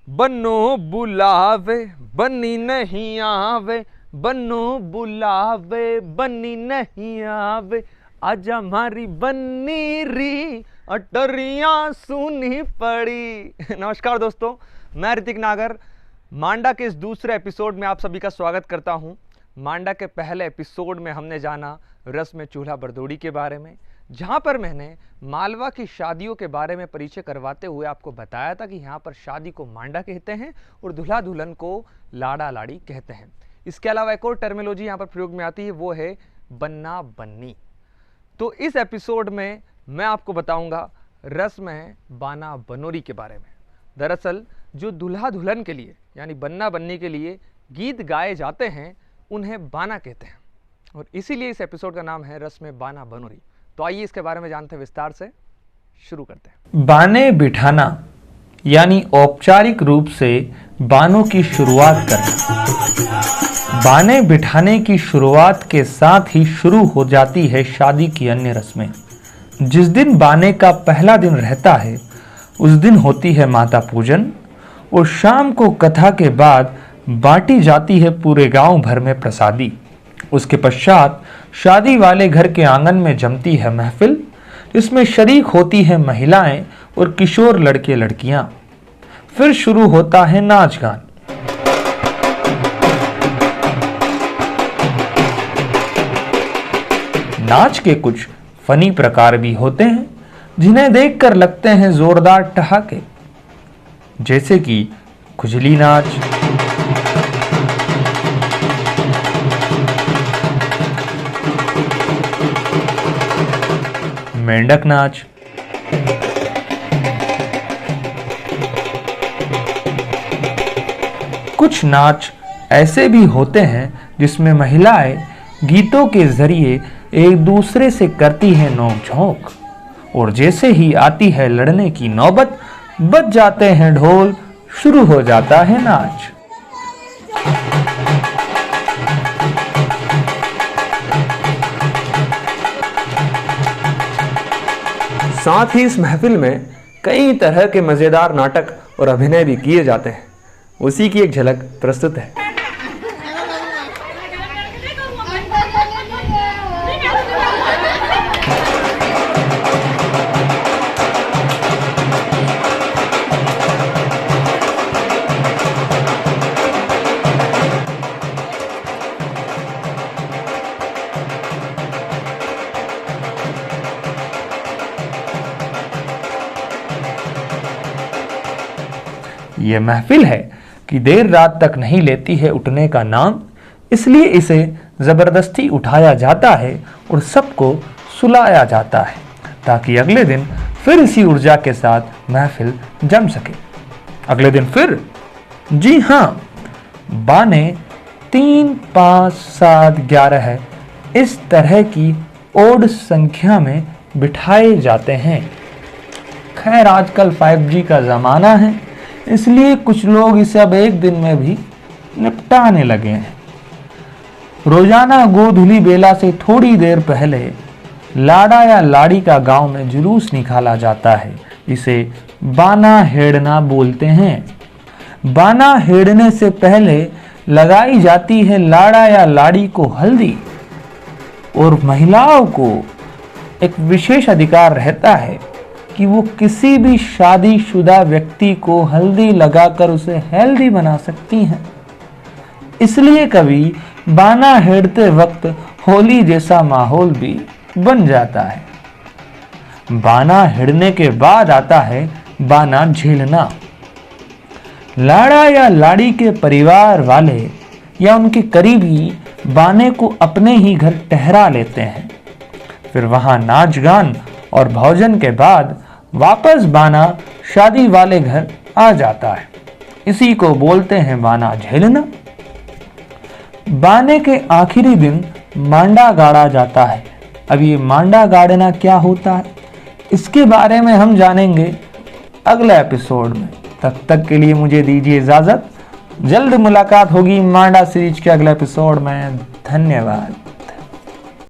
बन्नो बुलावे बन्नी नहीं आवे, बन्नो बुलावे बन्नी नहीं आवे, आजा हमारी बन्नी री अटरियां सुनी पड़ी। नमस्कार दोस्तों, मैं ऋतिक नागर मांडा के इस दूसरे एपिसोड में आप सभी का स्वागत करता हूं। मांडा के पहले एपिसोड में हमने जाना रस्म चूल्हा बरदोड़ी के बारे में, जहां पर मैंने मालवा की शादियों के बारे में परिचय करवाते हुए आपको बताया था कि यहाँ पर शादी को मांडा कहते हैं और दूल्हा दुल्हन को लाड़ा लाड़ी कहते हैं। इसके अलावा एक और टर्मिनोलॉजी यहाँ पर प्रयोग में आती है, वो है बन्ना बन्नी। तो इस एपिसोड में मैं आपको बताऊंगा रस्म है बाना बनोरी के बारे में। दरअसल जो दूल्हा दुल्हन के लिए यानी बन्ना बन्नी के लिए गीत गाए जाते हैं उन्हें बाना कहते हैं, और इसीलिए इस एपिसोड का नाम है रस्म बाना बनोरी। तो आइए इसके बारे में जानते हैं, विस्तार से शुरू करते हैं। बाने बिठाना यानी औपचारिक रूप से बानों की शुरुआत करना। बाने बिठाने की शुरुआत के साथ ही शुरू हो जाती है शादी की अन्य रस्में। जिस दिन बाने का पहला दिन रहता है उस दिन होती है माता पूजन, और शाम को कथा के बाद बांटी जाती है पूरे गांव भर में प्रसादी। उसके पश्चात शादी वाले घर के आंगन में जमती है महफिल, जिसमें शरीक होती है महिलाएं और किशोर लड़के लड़कियां। फिर शुरू होता है नाच गान। नाच के कुछ फनी प्रकार भी होते हैं जिन्हें देखकर लगते हैं जोरदार ठहाके, जैसे कि खुजली नाच, मेंढक नाच, कुछ नाच ऐसे भी होते हैं जिसमें महिलाएं गीतों के जरिए एक दूसरे से करती है नोक-झोंक, और जैसे ही आती है लड़ने की नौबत बज जाते हैं ढोल, शुरू हो जाता है नाच। साथ ही इस महफिल में कई तरह के मजेदार नाटक और अभिनय भी किए जाते हैं। उसी की एक झलक प्रस्तुत है। यह महफिल है कि देर रात तक नहीं लेती है उठने का नाम, इसलिए इसे जबरदस्ती उठाया जाता है और सबको सुलाया जाता है, ताकि अगले दिन फिर इसी ऊर्जा के साथ महफिल जम सके। अगले दिन फिर, जी हाँ, बाने 3, 5, 7, 11 इस तरह की ओड संख्या में बिठाए जाते हैं। खैर आजकल 5G का जमाना है, इसलिए कुछ लोग इसे अब एक दिन में भी निपटाने लगे हैं। रोजाना गोधूली बेला से थोड़ी देर पहले लाड़ा या लाड़ी का गांव में जुलूस निकाला जाता है। इसे बाना हेड़ना बोलते हैं। बाना हेड़ने से पहले लगाई जाती है लाड़ा या लाड़ी को हल्दी, और महिलाओं को एक विशेष अधिकार रहता है कि वो किसी भी शादीशुदा व्यक्ति को हल्दी लगाकर उसे हेल्दी बना सकती हैं। इसलिए कभी बाना हेड़ते वक्त होली जैसा माहौल भी बन जाता है। बाना हेड़ने के बाद आता है बाना झेलना। लाड़ा या लाड़ी के परिवार वाले या उनके करीबी बाने को अपने ही घर ठहरा लेते हैं। फिर वहां नाच गान और भोजन के बाद वापस बाना शादी वाले घर आ जाता है। इसी को बोलते हैं बाना झेलना। बाने के आखिरी दिन मांडा गाड़ा जाता है। अब ये मांडा गाड़ना क्या होता है, इसके बारे में हम जानेंगे अगले एपिसोड में। तब तक के लिए मुझे दीजिए इजाजत। जल्द मुलाकात होगी मांडा सीरीज के अगले एपिसोड में। धन्यवाद।